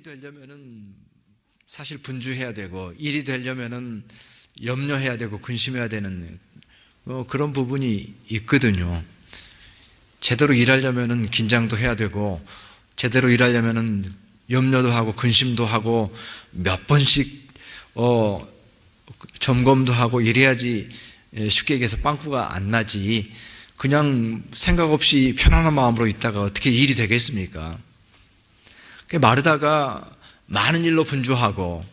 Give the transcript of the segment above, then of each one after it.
일이 되려면은 사실 분주해야 되고, 일이 되려면은 염려해야 되고 근심해야 되는 그런 부분이 있거든요. 제대로 일하려면은 긴장도 해야 되고, 제대로 일하려면은 염려도 하고 근심도 하고 몇 번씩 점검도 하고 이래야지 쉽게 얘기해서 빵꾸가 안 나지, 그냥 생각 없이 편안한 마음으로 있다가 어떻게 일이 되겠습니까? 마르다가 많은 일로 분주하고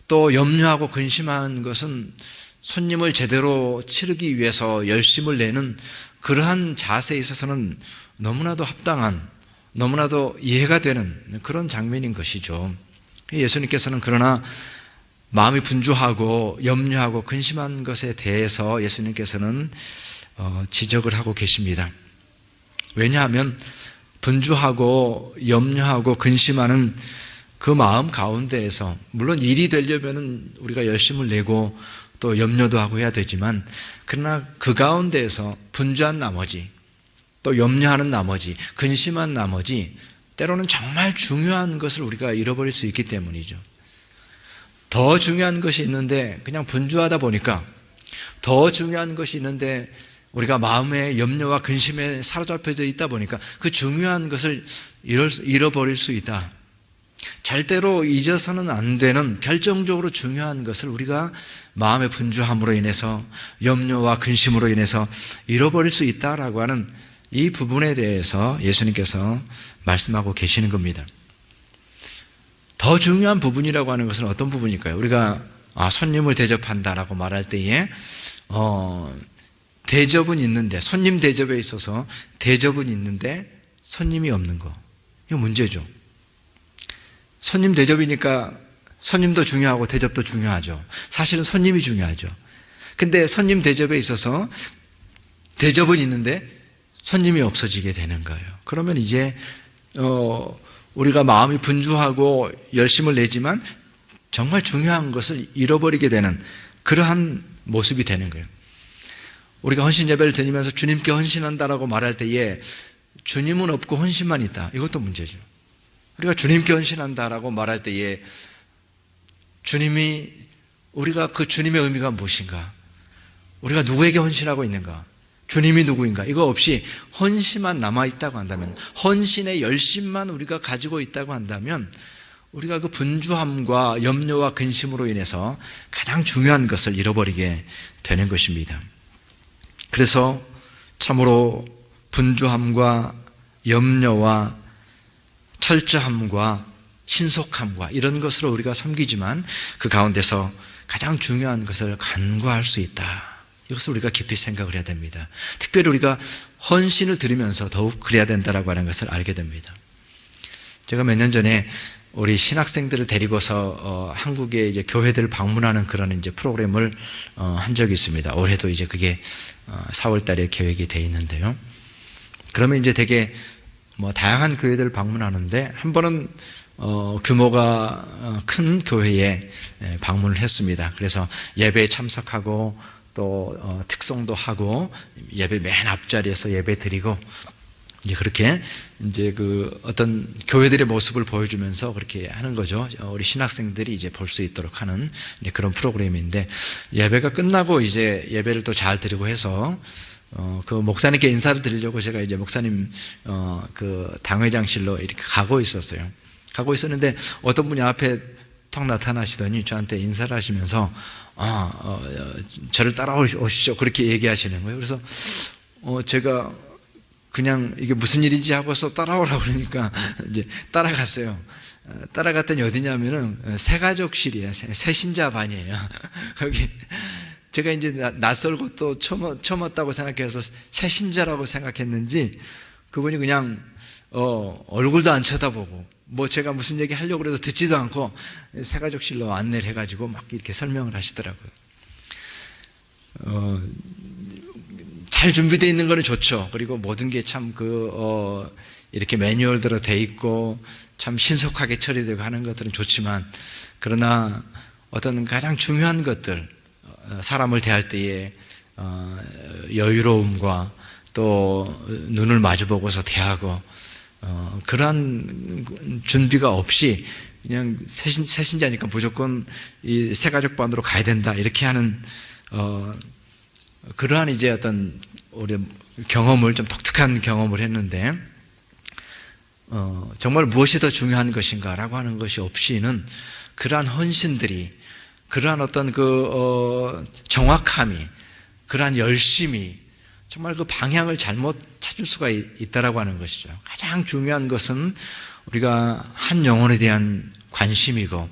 또 염려하고 근심한 것은 손님을 제대로 치르기 위해서 열심을 내는 그러한 자세에 있어서는 너무나도 합당한, 너무나도 이해가 되는 그런 장면인 것이죠. 예수님께서는 그러나 마음이 분주하고 염려하고 근심한 것에 대해서 예수님께서는 지적을 하고 계십니다. 왜냐하면 분주하고 염려하고 근심하는 그 마음 가운데에서, 물론 일이 되려면 우리가 열심을 내고 또 염려도 하고 해야 되지만, 그러나 그 가운데에서 분주한 나머지, 또 염려하는 나머지, 근심한 나머지 때로는 정말 중요한 것을 우리가 잃어버릴 수 있기 때문이죠. 더 중요한 것이 있는데 그냥 분주하다 보니까, 더 중요한 것이 있는데 우리가 마음의 염려와 근심에 사로잡혀져 있다 보니까 그 중요한 것을 잃어버릴 수 있다. 절대로 잊어서는 안 되는 결정적으로 중요한 것을 우리가 마음의 분주함으로 인해서, 염려와 근심으로 인해서 잃어버릴 수 있다라고 하는 이 부분에 대해서 예수님께서 말씀하고 계시는 겁니다. 더 중요한 부분이라고 하는 것은 어떤 부분일까요? 우리가 손님을 대접한다라고 말할 때에 대접은 있는데, 손님 대접에 있어서 대접은 있는데 손님이 없는 거, 이거 문제죠. 손님 대접이니까 손님도 중요하고 대접도 중요하죠. 사실은 손님이 중요하죠. 근데 손님 대접에 있어서 대접은 있는데 손님이 없어지게 되는 거예요. 그러면 이제 우리가 마음이 분주하고 열심을 내지만 정말 중요한 것을 잃어버리게 되는 그러한 모습이 되는 거예요. 우리가 헌신 예배를 드리면서 주님께 헌신한다라고 말할 때에 주님은 없고 헌신만 있다, 이것도 문제죠. 우리가 주님께 헌신한다라고 말할 때에 우리가 그 주님의 의미가 무엇인가, 우리가 누구에게 헌신하고 있는가, 주님이 누구인가, 이거 없이 헌신만 남아있다고 한다면, 헌신의 열심만 우리가 가지고 있다고 한다면, 우리가 그 분주함과 염려와 근심으로 인해서 가장 중요한 것을 잃어버리게 되는 것입니다. 그래서 참으로 분주함과 염려와 철저함과 신속함과 이런 것으로 우리가 섬기지만, 그 가운데서 가장 중요한 것을 간구할 수 있다, 이것을 우리가 깊이 생각을 해야 됩니다. 특별히 우리가 헌신을 드리면서 더욱 그래야 된다라고 하는 것을 알게 됩니다. 제가 몇 년 전에 우리 신학생들을 데리고서 한국의 이제 교회들을 방문하는 그런 이제 프로그램을 한 적이 있습니다. 올해도 이제 그게 4월 달에 계획이 돼 있는데요. 그러면 이제 되게 다양한 교회들을 방문하는데, 한 번은 규모가 큰 교회에 방문을 했습니다. 그래서 예배에 참석하고 또 특송도 하고 예배 맨 앞자리에서 예배 드리고, 이제 그렇게 이제 그 어떤 교회들의 모습을 보여주면서 그렇게 하는 거죠. 우리 신학생들이 이제 볼 수 있도록 하는 그런 프로그램인데, 예배가 끝나고 이제 예배를 또 잘 드리고 해서 그 목사님께 인사를 드리려고 제가 이제 목사님 그 당회장실로 이렇게 가고 있었어요. 가고 있었는데 어떤 분이 앞에 턱 나타나시더니 저한테 인사를 하시면서 저를 따라오시죠, 그렇게 얘기하시는 거예요. 그래서 제가 그냥 이게 무슨 일이지 하고서 따라오라고 그러니까 이제 따라갔어요. 따라갔더니 어디냐면은 새가족실이에요. 새신자반이에요. 거기 제가 이제 낯설고 또 처음 왔다고 생각해서 새신자라고 생각했는지, 그분이 그냥 얼굴도 안 쳐다보고 제가 무슨 얘기 하려고 그래도 듣지도 않고 새가족실로 안내를 해가지고 막 이렇게 설명을 하시더라고요. 잘 준비되어 있는 거는 좋죠. 그리고 모든 게 참 이렇게 매뉴얼대로 돼 있고 참 신속하게 처리되고 하는 것들은 좋지만, 그러나 어떤 가장 중요한 것들, 사람을 대할 때의 여유로움과 또 눈을 마주보고서 대하고 그러한 준비가 없이 그냥 새신자니까 무조건 이 새가족반으로 가야 된다 이렇게 하는 그러한 이제 어떤 우리 경험을 좀 독특한 경험을 했는데 정말 무엇이 더 중요한 것인가라고 하는 것이 없이는 그러한 헌신들이 그러한 어떤 정확함이 그러한 열심이 정말 그 방향을 잘못 찾을 수가 있다라고 하는 것이죠. 가장 중요한 것은 우리가 한 영혼에 대한 관심이고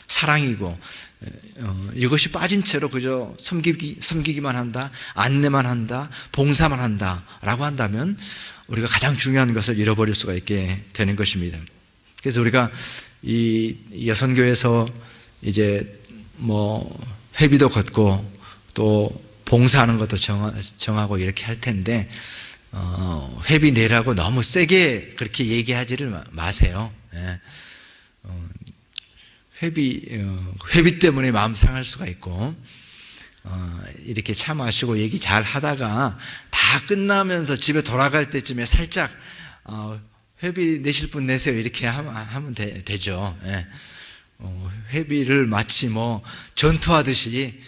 사랑이고 이것이 빠진 채로 그저 섬기기만 한다, 안내만 한다, 봉사만 한다라고 한다면 우리가 가장 중요한 것을 잃어버릴 수가 있게 되는 것입니다. 그래서 우리가 이 여선교에서 이제 회비도 걷고 또 봉사하는 것도 정하고 이렇게 할 텐데 회비 내라고 너무 세게 그렇게 얘기하지를 마세요. 예. 회비 때문에 마음 상할 수가 있고 이렇게 차 마시고 얘기 잘 하다가 다 끝나면서 집에 돌아갈 때쯤에 살짝 회비 내실 분 내세요 이렇게 하면 되죠. 예. 회비를 마치 전투하듯이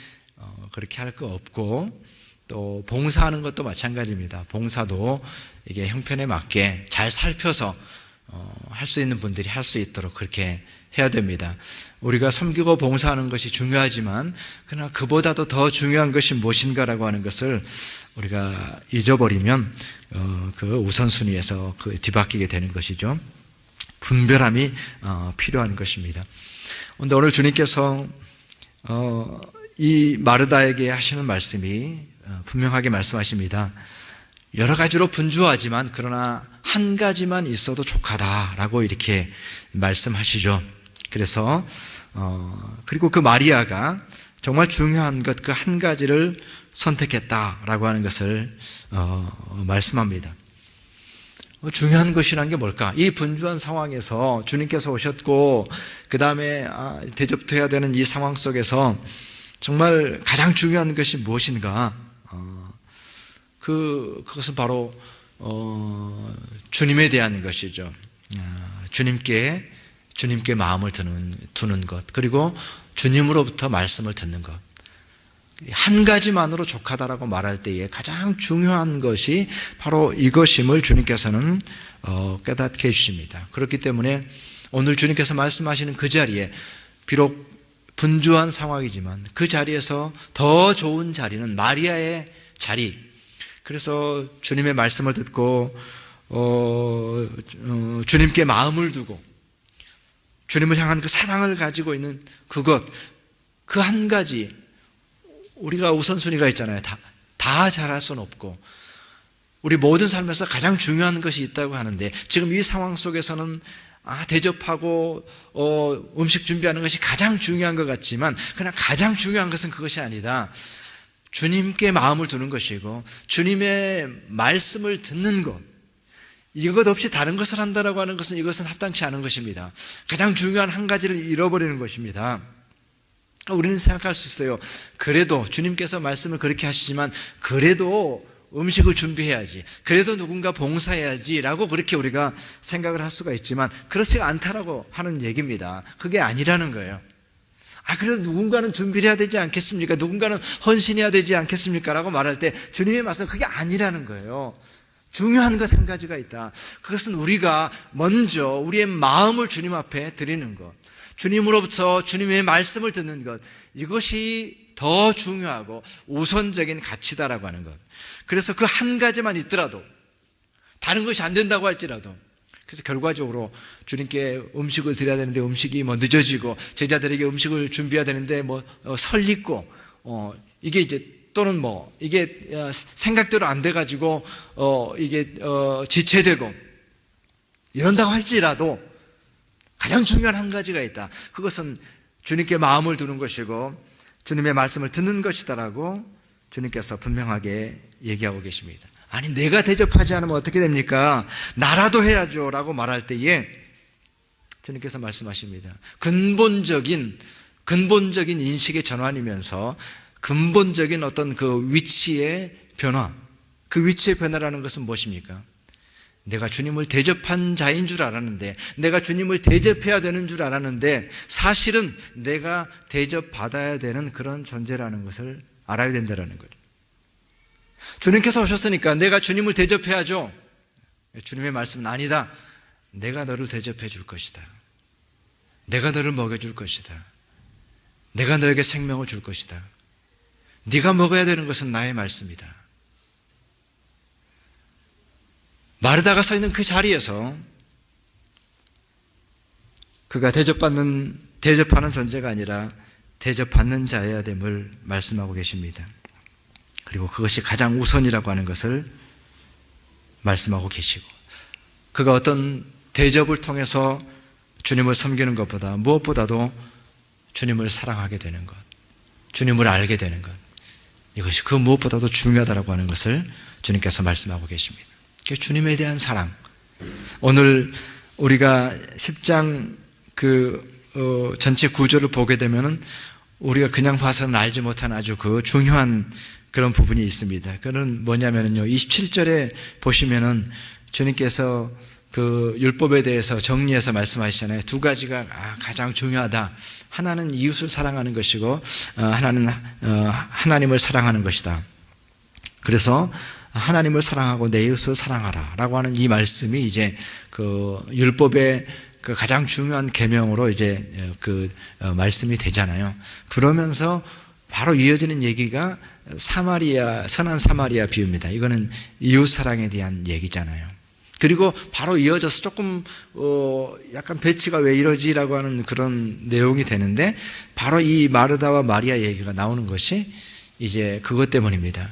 그렇게 할 거 없고 또 봉사하는 것도 마찬가지입니다. 봉사도 이게 형편에 맞게 잘 살펴서 할 수 있는 분들이 할 수 있도록 그렇게 해야 됩니다. 우리가 섬기고 봉사하는 것이 중요하지만 그러나 그보다도 더 중요한 것이 무엇인가라고 하는 것을 우리가 잊어버리면 그 우선순위에서 뒤바뀌게 되는 것이죠. 분별함이 필요한 것입니다. 근데 오늘 주님께서 이 마르다에게 하시는 말씀이 분명하게 말씀하십니다. 여러 가지로 분주하지만 그러나 한 가지만 있어도 족하다라고 이렇게 말씀하시죠. 그래서 그리고 그 마리아가 정말 중요한 것 그 한 가지를 선택했다라고 하는 것을 말씀합니다. 중요한 것이라는 게 뭘까? 이 분주한 상황에서 주님께서 오셨고 그 다음에 대접도 해야 되는 이 상황 속에서 정말 가장 중요한 것이 무엇인가? 그것은 바로 주님에 대한 것이죠. 주님께 마음을 두는 것, 그리고 주님으로부터 말씀을 듣는 것. 한 가지만으로 족하다라고 말할 때에 가장 중요한 것이 바로 이것임을 주님께서는 깨닫게 해주십니다. 그렇기 때문에 오늘 주님께서 말씀하시는 그 자리에 비록 분주한 상황이지만 그 자리에서 더 좋은 자리는 마리아의 자리. 그래서 주님의 말씀을 듣고 주님께 마음을 두고 주님을 향한 그 사랑을 가지고 있는 그것, 그 한 가지. 우리가 우선순위가 있잖아요. 다 잘할 수는 없고 우리 모든 삶에서 가장 중요한 것이 있다고 하는데 지금 이 상황 속에서는 대접하고 음식 준비하는 것이 가장 중요한 것 같지만 그러나 가장 중요한 것은 그것이 아니다. 주님께 마음을 두는 것이고 주님의 말씀을 듣는 것, 이것 없이 다른 것을 한다라고 하는 것은 이것은 합당치 않은 것입니다. 가장 중요한 한 가지를 잃어버리는 것입니다. 우리는 생각할 수 있어요. 그래도 주님께서 말씀을 그렇게 하시지만 그래도 음식을 준비해야지, 그래도 누군가 봉사해야지 라고 그렇게 우리가 생각을 할 수가 있지만 그렇지 않다라고 하는 얘기입니다. 그게 아니라는 거예요. 그래도 누군가는 준비를 해야 되지 않겠습니까? 누군가는 헌신해야 되지 않겠습니까? 라고 말할 때 주님의 말씀은 그게 아니라는 거예요. 중요한 것 한 가지가 있다. 그것은 우리가 먼저 우리의 마음을 주님 앞에 드리는 것, 주님으로부터 주님의 말씀을 듣는 것, 이것이 더 중요하고 우선적인 가치다라고 하는 것. 그래서 그 한 가지만 있더라도, 다른 것이 안 된다고 할지라도, 그래서 결과적으로 주님께 음식을 드려야 되는데 음식이 늦어지고 제자들에게 음식을 준비해야 되는데 설리고 이게 이제 또는 이게 생각대로 안 돼가지고 이게 지체되고 이런다고 할지라도 가장 중요한 한 가지가 있다. 그것은 주님께 마음을 두는 것이고 주님의 말씀을 듣는 것이다라고 주님께서 분명하게 얘기하고 계십니다. 아니 내가 대접하지 않으면 어떻게 됩니까? 나라도 해야죠 라고 말할 때에 주님께서 말씀하십니다. 근본적인 인식의 전환이면서 근본적인 어떤 그 위치의 변화, 그 위치의 변화라는 것은 무엇입니까? 내가 주님을 대접한 자인 줄 알았는데, 내가 주님을 대접해야 되는 줄 알았는데, 사실은 내가 대접받아야 되는 그런 존재라는 것을 알아야 된다는 거죠. 주님께서 오셨으니까 내가 주님을 대접해야죠. 주님의 말씀은 아니다. 내가 너를 대접해 줄 것이다. 내가 너를 먹여줄 것이다. 내가 너에게 생명을 줄 것이다. 네가 먹어야 되는 것은 나의 말씀이다. 마르다가 서 있는 그 자리에서 그가 대접하는 존재가 아니라 대접받는 자여야 됨을 말씀하고 계십니다. 그리고 그것이 가장 우선이라고 하는 것을 말씀하고 계시고, 그가 어떤 대접을 통해서 주님을 섬기는 것보다 무엇보다도 주님을 사랑하게 되는 것, 주님을 알게 되는 것, 이것이 그 무엇보다도 중요하다고 하는 것을 주님께서 말씀하고 계십니다. 주님에 대한 사랑, 오늘 우리가 10장 전체 구조를 보게 되면은 우리가 그냥 봐서는 알지 못한 아주 그 중요한 그런 부분이 있습니다. 그건 뭐냐면요, 27절에 보시면은 주님께서 그 율법에 대해서 정리해서 말씀하시잖아요. 두 가지가 가장 중요하다. 하나는 이웃을 사랑하는 것이고, 하나는 하나님을 사랑하는 것이다. 그래서 하나님을 사랑하고 내 이웃을 사랑하라 라고 하는 이 말씀이 이제 그 율법의 그 가장 중요한 계명으로 이제 말씀이 되잖아요. 그러면서 바로 이어지는 얘기가 선한 사마리아 비유입니다. 이거는 이웃 사랑에 대한 얘기잖아요. 그리고 바로 이어져서 조금 약간 배치가 왜 이러지라고 하는 그런 내용이 되는데, 바로 이 마르다와 마리아 얘기가 나오는 것이 이제 그것 때문입니다.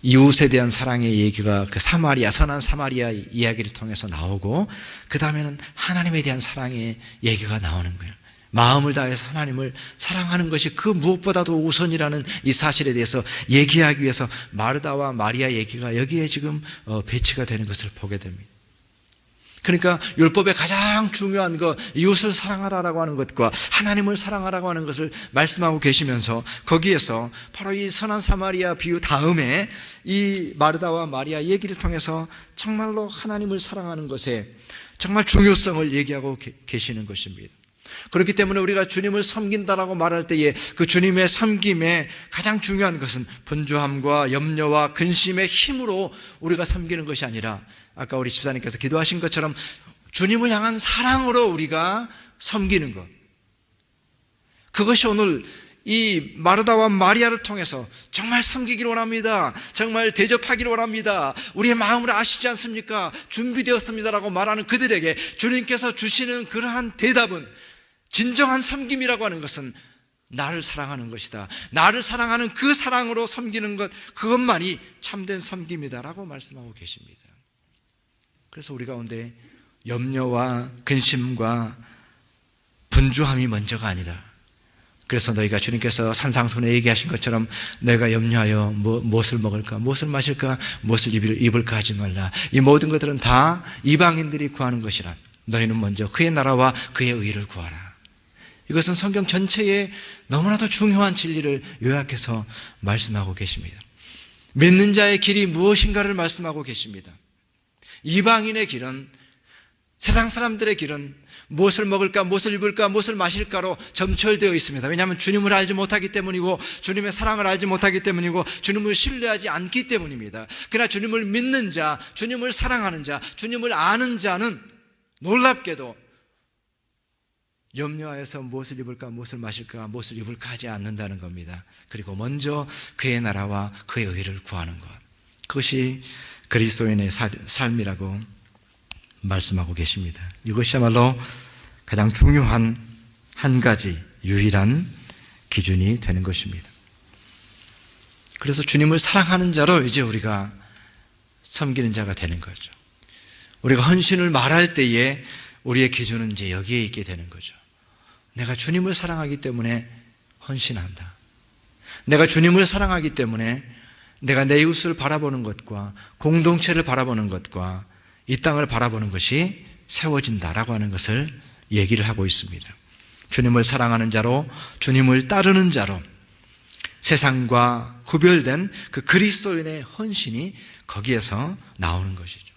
이웃에 대한 사랑의 얘기가 그 선한 사마리아 이야기를 통해서 나오고, 그 다음에는 하나님에 대한 사랑의 얘기가 나오는 거예요. 마음을 다해서 하나님을 사랑하는 것이 그 무엇보다도 우선이라는 이 사실에 대해서 얘기하기 위해서 마르다와 마리아 얘기가 여기에 지금 배치가 되는 것을 보게 됩니다. 그러니까 율법의 가장 중요한 것, 이웃을 사랑하라고 하는 것과 하나님을 사랑하라고 하는 것을 말씀하고 계시면서, 거기에서 바로 이 선한 사마리아 비유 다음에 이 마르다와 마리아 얘기를 통해서 정말로 하나님을 사랑하는 것에 정말 중요성을 얘기하고 계시는 것입니다. 그렇기 때문에 우리가 주님을 섬긴다라고 말할 때에 그 주님의 섬김의 가장 중요한 것은 분주함과 염려와 근심의 힘으로 우리가 섬기는 것이 아니라, 아까 우리 집사님께서 기도하신 것처럼 주님을 향한 사랑으로 우리가 섬기는 것, 그것이 오늘 이 마르다와 마리아를 통해서 정말 섬기기를 원합니다, 정말 대접하기를 원합니다, 우리의 마음을 아시지 않습니까, 준비되었습니다라고 말하는 그들에게 주님께서 주시는 그러한 대답은, 진정한 섬김이라고 하는 것은 나를 사랑하는 것이다, 나를 사랑하는 그 사랑으로 섬기는 것, 그것만이 참된 섬김이다라고 말씀하고 계십니다. 그래서 우리 가운데 염려와 근심과 분주함이 먼저가 아니다. 그래서 너희가 주님께서 산상순에 얘기하신 것처럼 내가 염려하여 무엇을 먹을까, 무엇을 마실까, 무엇을 입을까 하지 말라. 이 모든 것들은 다 이방인들이 구하는 것이라. 너희는 먼저 그의 나라와 그의 의를 구하라. 이것은 성경 전체에 너무나도 중요한 진리를 요약해서 말씀하고 계십니다. 믿는 자의 길이 무엇인가를 말씀하고 계십니다. 이방인의 길은, 세상 사람들의 길은 무엇을 먹을까, 무엇을 입을까, 무엇을 마실까로 점철되어 있습니다. 왜냐하면 주님을 알지 못하기 때문이고, 주님의 사랑을 알지 못하기 때문이고, 주님을 신뢰하지 않기 때문입니다. 그러나 주님을 믿는 자, 주님을 사랑하는 자, 주님을 아는 자는 놀랍게도 염려하여서 무엇을 입을까, 무엇을 마실까, 무엇을 입을까 하지 않는다는 겁니다. 그리고 먼저 그의 나라와 그의 의를 구하는 것, 그것이 그리스도인의 삶이라고 말씀하고 계십니다. 이것이야말로 가장 중요한 한 가지 유일한 기준이 되는 것입니다. 그래서 주님을 사랑하는 자로 이제 우리가 섬기는 자가 되는 거죠. 우리가 헌신을 말할 때에 우리의 기준은 이제 여기에 있게 되는 거죠. 내가 주님을 사랑하기 때문에 헌신한다. 내가 주님을 사랑하기 때문에 내가 내 이웃을 바라보는 것과 공동체를 바라보는 것과 이 땅을 바라보는 것이 세워진다라고 하는 것을 얘기를 하고 있습니다. 주님을 사랑하는 자로, 주님을 따르는 자로 세상과 구별된 그 그리스도인의 헌신이 거기에서 나오는 것이죠.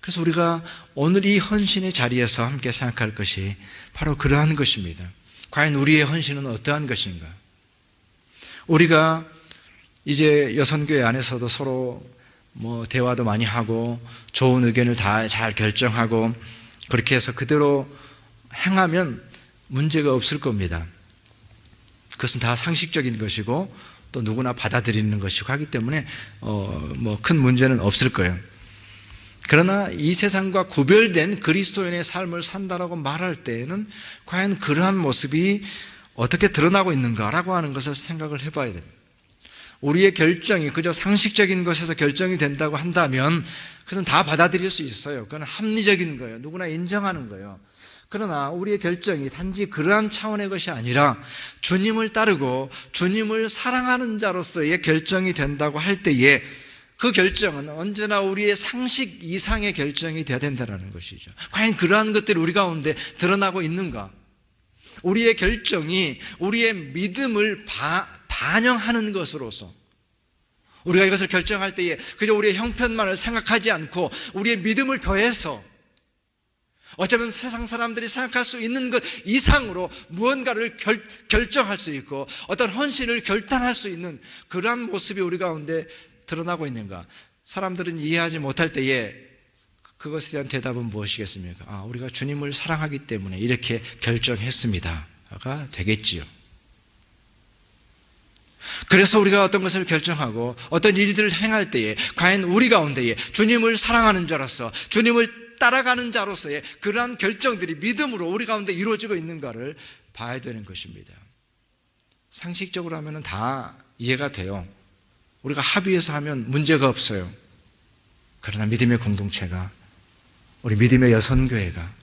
그래서 우리가 오늘 이 헌신의 자리에서 함께 생각할 것이 바로 그러한 것입니다. 과연 우리의 헌신은 어떠한 것인가? 우리가 이제 여선교회 안에서도 서로 대화도 많이 하고 좋은 의견을 다 잘 결정하고 그렇게 해서 그대로 행하면 문제가 없을 겁니다. 그것은 다 상식적인 것이고 또 누구나 받아들이는 것이고 하기 때문에 큰 문제는 없을 거예요. 그러나 이 세상과 구별된 그리스도인의 삶을 산다라고 말할 때에는 과연 그러한 모습이 어떻게 드러나고 있는가라고 하는 것을 생각을 해봐야 됩니다. 우리의 결정이 그저 상식적인 것에서 결정이 된다고 한다면 그것은 다 받아들일 수 있어요. 그건 합리적인 거예요. 누구나 인정하는 거예요. 그러나 우리의 결정이 단지 그러한 차원의 것이 아니라 주님을 따르고 주님을 사랑하는 자로서의 결정이 된다고 할 때에 그 결정은 언제나 우리의 상식 이상의 결정이 되어야 된다는 것이죠. 과연 그러한 것들이 우리 가운데 드러나고 있는가? 우리의 결정이 우리의 믿음을 반영하는 것으로서 우리가 이것을 결정할 때에 그저 우리의 형편만을 생각하지 않고 우리의 믿음을 더해서 어쩌면 세상 사람들이 생각할 수 있는 것 이상으로 무언가를 결정할 수 있고 어떤 헌신을 결단할 수 있는 그러한 모습이 우리 가운데 드러나고 있는가? 사람들은 이해하지 못할 때에 그것에 대한 대답은 무엇이겠습니까? 우리가 주님을 사랑하기 때문에 이렇게 결정했습니다가 되겠지요. 그래서 우리가 어떤 것을 결정하고 어떤 일들을 행할 때에 과연 우리 가운데에 주님을 사랑하는 자로서 주님을 따라가는 자로서의 그러한 결정들이 믿음으로 우리 가운데 이루어지고 있는가를 봐야 되는 것입니다. 상식적으로 하면 다 이해가 돼요. 우리가 합의해서 하면 문제가 없어요. 그러나 믿음의 공동체가, 우리 믿음의 여선교회가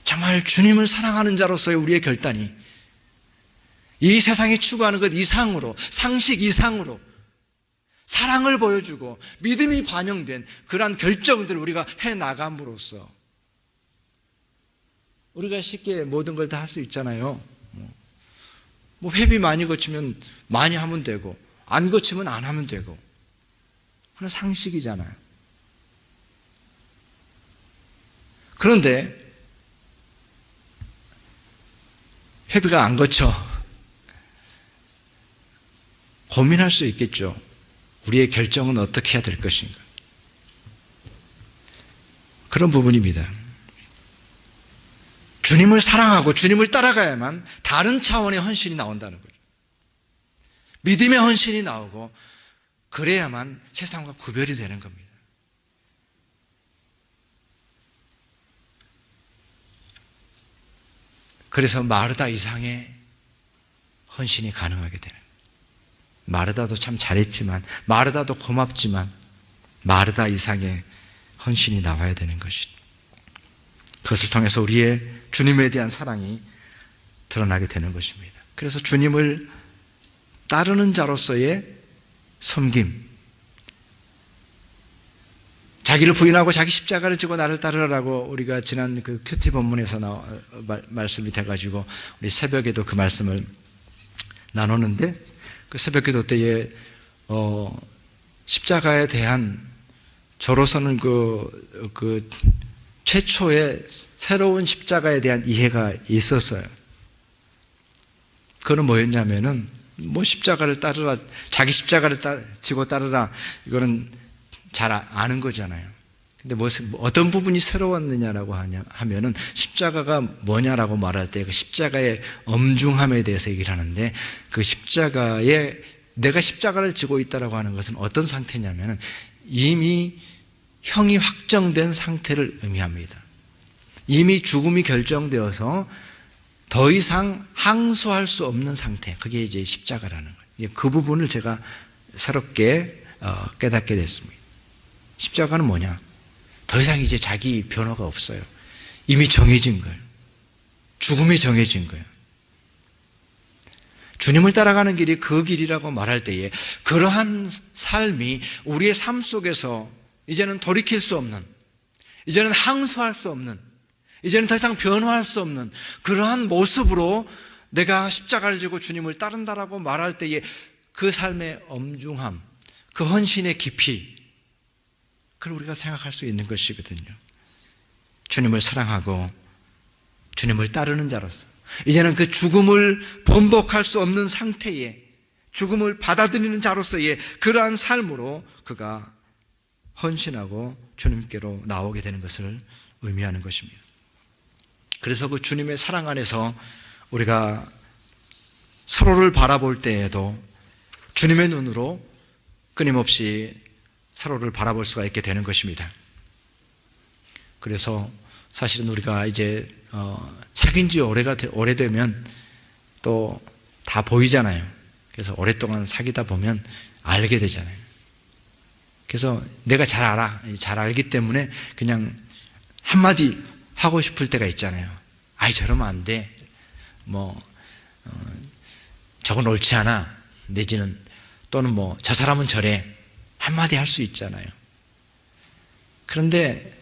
정말 주님을 사랑하는 자로서의 우리의 결단이 이 세상이 추구하는 것 이상으로, 상식 이상으로 사랑을 보여주고 믿음이 반영된 그러한 결정들을 우리가 해나감으로써 우리가 쉽게 모든 걸 다 할 수 있잖아요. 회비 많이 거치면 많이 하면 되고 안 거치면 안 하면 되고, 그건 상식이잖아요. 그런데 회비가 안 거쳐 고민할 수 있겠죠. 우리의 결정은 어떻게 해야 될 것인가? 그런 부분입니다. 주님을 사랑하고 주님을 따라가야만 다른 차원의 헌신이 나온다는 거죠. 믿음의 헌신이 나오고 그래야만 세상과 구별이 되는 겁니다. 그래서 마르다 이상의 헌신이 가능하게 되는 거예요. 마르다도 참 잘했지만, 마르다도 고맙지만 마르다 이상의 헌신이 나와야 되는 것이죠. 그것을 통해서 우리의 주님에 대한 사랑이 드러나게 되는 것입니다. 그래서 주님을 따르는 자로서의 섬김, 자기를 부인하고 자기 십자가를 지고 나를 따르라고 우리가 지난 그 큐티 본문에서 말씀이 돼가지고 우리 새벽에도 그 말씀을 나누는데, 그 새벽기도 때에 십자가에 대한 저로서는 그 최초의 새로운 십자가에 대한 이해가 있었어요. 그거는 뭐였냐면은 십자가를 따르라, 자기 십자가를 지고 따르라, 이거는 잘 아는 거잖아요. 근데 어떤 부분이 새로웠느냐라고 하면은 십자가가 뭐냐라고 말할 때 그 십자가의 엄중함에 대해서 얘기를 하는데, 그 십자가에 내가 십자가를 지고 있다라고 하는 것은 어떤 상태냐면은 이미 형이 확정된 상태를 의미합니다. 이미 죽음이 결정되어서 더 이상 항소할 수 없는 상태, 그게 이제 십자가라는 거예요. 그 부분을 제가 새롭게 깨닫게 됐습니다. 십자가는 뭐냐? 더 이상 이제 자기 변호가 없어요. 이미 정해진 거예요. 죽음이 정해진 거예요. 주님을 따라가는 길이 그 길이라고 말할 때에 그러한 삶이 우리의 삶 속에서 이제는 돌이킬 수 없는, 이제는 항소할 수 없는, 이제는 더 이상 변화할 수 없는 그러한 모습으로 내가 십자가를 지고 주님을 따른다라고 말할 때에 그 삶의 엄중함, 그 헌신의 깊이, 그걸 우리가 생각할 수 있는 것이거든요. 주님을 사랑하고 주님을 따르는 자로서 이제는 그 죽음을 번복할 수 없는 상태에 죽음을 받아들이는 자로서의 그러한 삶으로 그가 헌신하고 주님께로 나오게 되는 것을 의미하는 것입니다. 그래서 그 주님의 사랑 안에서 우리가 서로를 바라볼 때에도 주님의 눈으로 끊임없이 서로를 바라볼 수가 있게 되는 것입니다. 그래서 사실은 우리가 이제 사귄 지 오래되면 또 다 보이잖아요. 그래서 오랫동안 사귀다 보면 알게 되잖아요. 그래서 내가 잘 알아. 잘 알기 때문에 그냥 한마디 하고 싶을 때가 있잖아요. 아이, 저러면 안 돼. 저건 옳지 않아. 내지는 또는 저 사람은 저래. 한마디 할 수 있잖아요. 그런데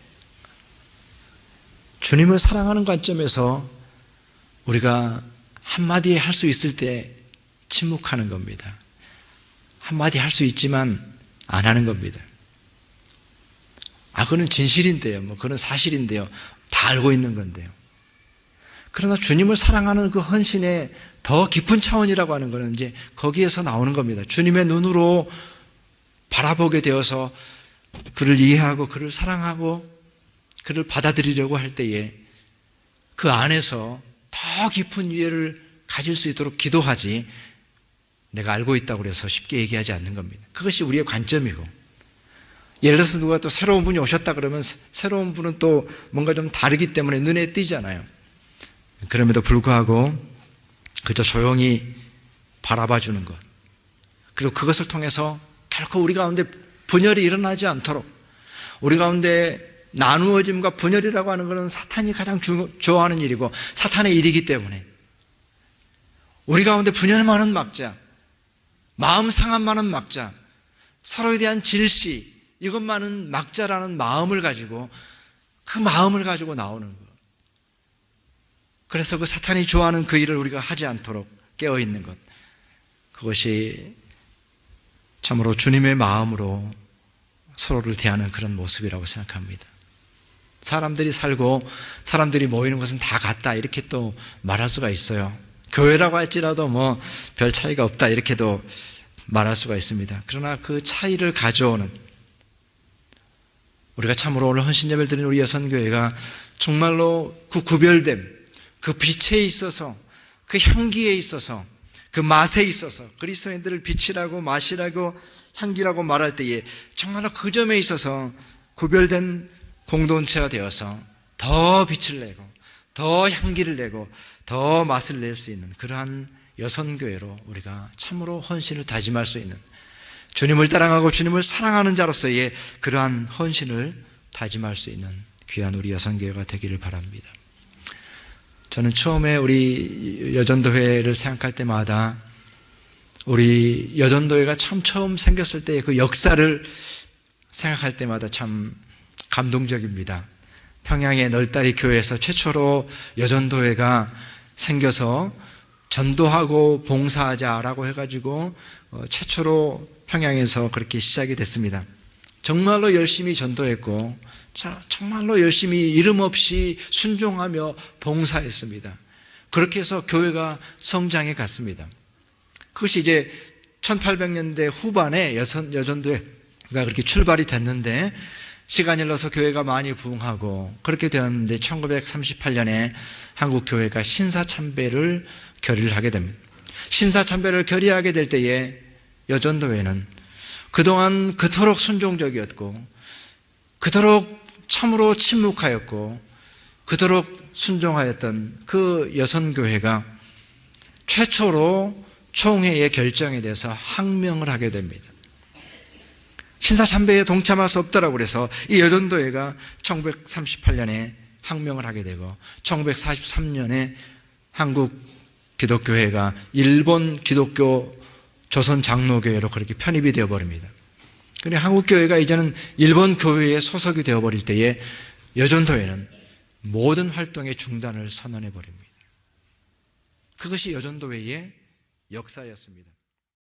주님을 사랑하는 관점에서 우리가 한마디 할 수 있을 때 침묵하는 겁니다. 한마디 할 수 있지만 안 하는 겁니다. 그거는 진실인데요. 그건 사실인데요. 다 알고 있는 건데요. 그러나 주님을 사랑하는 그 헌신의 더 깊은 차원이라고 하는 것은 이제 거기에서 나오는 겁니다. 주님의 눈으로 바라보게 되어서 그를 이해하고 그를 사랑하고 그를 받아들이려고 할 때에 그 안에서 더 깊은 이해를 가질 수 있도록 기도하지 내가 알고 있다고 해서 쉽게 얘기하지 않는 겁니다. 그것이 우리의 관점이고, 예를 들어서 누가 또 새로운 분이 오셨다 그러면 새로운 분은 또 뭔가 좀 다르기 때문에 눈에 띄잖아요. 그럼에도 불구하고 그저 조용히 바라봐 주는 것, 그리고 그것을 통해서 결코 우리 가운데 분열이 일어나지 않도록, 우리 가운데 나누어짐과 분열이라고 하는 것은 사탄이 가장 좋아하는 일이고 사탄의 일이기 때문에 우리 가운데 분열만은 막자, 마음 상함만은 막자, 서로에 대한 질시 이것만은 막자라는 마음을 가지고, 그 마음을 가지고 나오는 것. 그래서 그 사탄이 좋아하는 그 일을 우리가 하지 않도록 깨어있는 것, 그것이 참으로 주님의 마음으로 서로를 대하는 그런 모습이라고 생각합니다. 사람들이 살고 사람들이 모이는 것은 다 같다 이렇게 또 말할 수가 있어요. 교회라고 할지라도 별 차이가 없다 이렇게도 말할 수가 있습니다. 그러나 그 차이를 가져오는, 우리가 참으로 오늘 헌신예배를 드리는 우리 여선교회가 정말로 그 구별됨, 그 빛에 있어서, 그 향기에 있어서, 그 맛에 있어서 그리스도인들을 빛이라고 맛이라고 향기라고 말할 때에 정말로 그 점에 있어서 구별된 공동체가 되어서 더 빛을 내고 더 향기를 내고 더 맛을 낼 수 있는 그러한 여선교회로 우리가 참으로 헌신을 다짐할 수 있는, 주님을 따라가고 주님을 사랑하는 자로서의 그러한 헌신을 다짐할 수 있는 귀한 우리 여선교회가 되기를 바랍니다. 저는 처음에 우리 여전도회를 생각할 때마다 우리 여전도회가 참 처음 생겼을 때의 그 역사를 생각할 때마다 참 감동적입니다. 평양의 널다리 교회에서 최초로 여전도회가 생겨서 전도하고 봉사하자라고 해가지고 최초로 평양에서 그렇게 시작이 됐습니다. 정말로 열심히 전도했고 정말로 열심히 이름 없이 순종하며 봉사했습니다. 그렇게 해서 교회가 성장해 갔습니다. 그것이 이제 1800년대 후반에 여전도회가 그렇게 출발이 됐는데 시간이 흘러서 교회가 많이 부흥하고 그렇게 되었는데 1938년에 한국교회가 신사참배를 결의를 하게 됩니다. 신사참배를 결의하게 될 때에 여전도회는 그동안 그토록 순종적이었고 그토록 참으로 침묵하였고 그토록 순종하였던 그 여선교회가 최초로 총회의 결정에 대해서 항명을 하게 됩니다. 신사참배에 동참할 수 없다라고 그래서 이 여전도회가 1938년에 항명을 하게 되고 1943년에 한국 기독교회가 일본 기독교 조선 장로교회로 그렇게 편입이 되어버립니다. 그런데 한국교회가 이제는 일본 교회에 소속이 되어버릴 때에 여전도회는 모든 활동의 중단을 선언해버립니다. 그것이 여전도회의 역사였습니다.